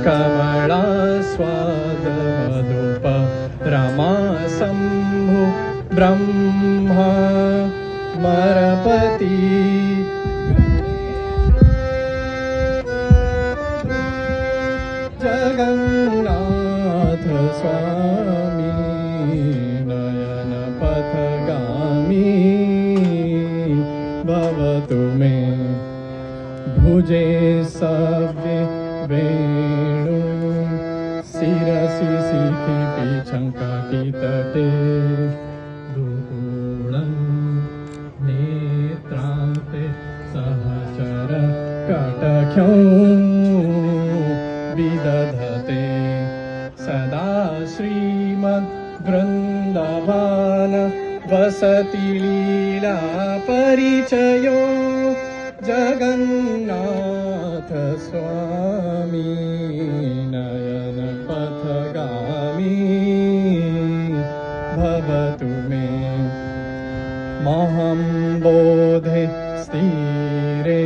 कमलास्वाद मधुप रमा शम्भु ब्रह्मा मरपति जगन्नाथ स्वामी नयन पथगामी भवतु मे भुजे सव्ये वेणु शिरसि शिखिपि चङ्काकितटे दुकूलं नेत्रान्ते सहचर कटख्यौ विदधते सदा श्रीमद्वृन्दावन वसति लीला परिचयो जगन्नाथ स्वामी नयन पथगामी भवतु मे महं बोधे स्थिरे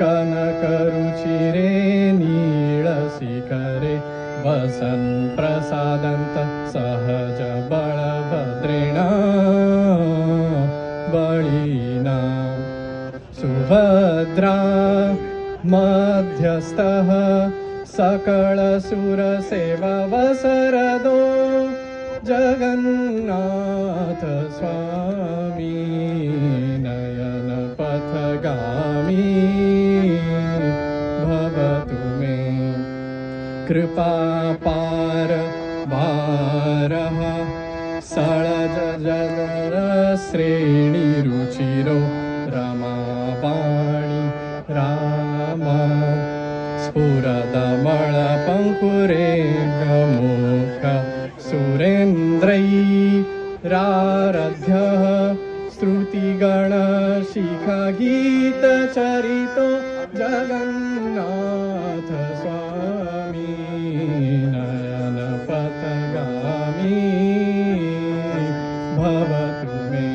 कनकरुचिरे नीलशिखरे वसन् प्रसादन्त सहज बलभद्रेण बलिना सुभद्रा मध्यस्थः सकलसुरसेववसरदो जगन्नाथ स्वामी नयन पथगामी भवतु मे कृपापार भारः सळज जगर श्रेणिरुचिरो रमावाणी राम स्फुरदमलपङ्कुरेन्द्रमुख सुरेन्द्रैराराध्यः श्रुतिगणशिखगीतचरितो जगन्नाथ स्वामी नयन पथगामी भवतु मे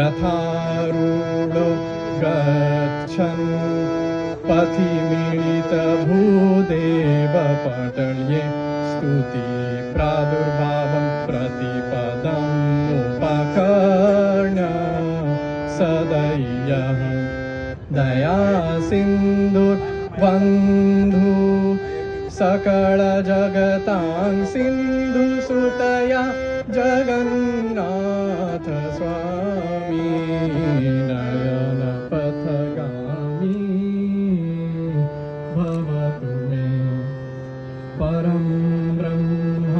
रथारूढो गच्छन् पथि मिलितभूदेव पटल्ये स्तुति प्रादुर्भावं प्रतिपदमुपकर्ण्य सदय्यः दया सिन्धुर्बन्धु सकलजगतां सिन्धुसुतया जगन्नाथ स्वामी नयन पथगामी भवतु मे परं ब्रह्म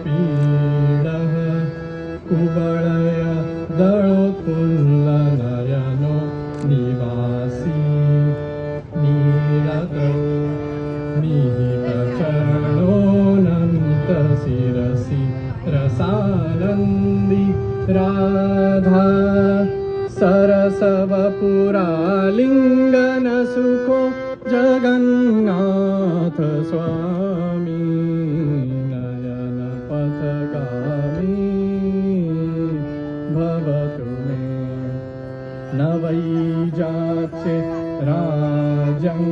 पीडः कुवलय दलोत्फुल्लनयनो निवासी नीलद्रौ निहितचरणोऽनन्तशिरसि रसानन्दी राधा सरसवपुरालिङ्गनसुखो जगन्नाथ स्वामी नयन पथगामी भवतु मे न वै जाचे राजं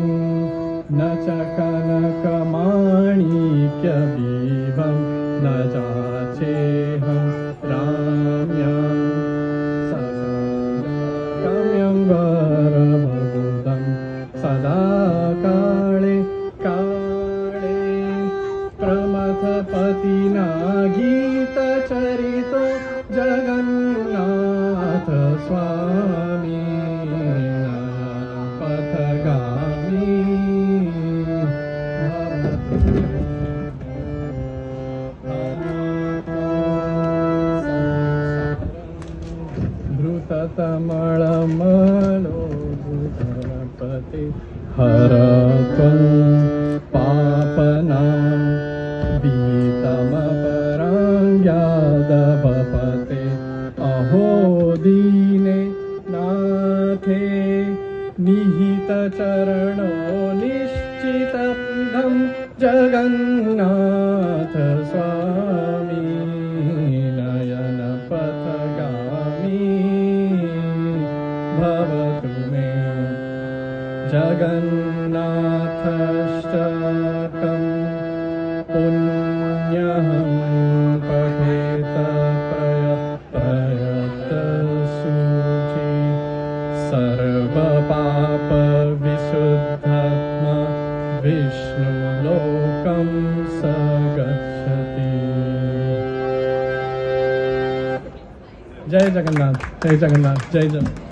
न च कनकमाणिक्यविभं न जाचेऽहं राम्यं सकलकाम्यं वरमगुदं सदा काले काले प्रमथपतिना गीतचरितो जगन्नाथ स्वामी पथगामी धृततमलमलो गणपते हर त्वं पापनां भीतमपराङ्ग्यादभपते अहो दीने नाथे निहितचरणो निश्चितपदं जगन्नाथ स्वामी नयन पथगामी भवतु मे जगन्नाथ तीर्थष्टकम् पुण्यहं पठेत प्रयतसूचि सर्वपापविशुद्धात्मा विष्णुलोकं स गच्छति। जय जगन्नाथ, जय जगन्नाथ, जय जगन्नाथ।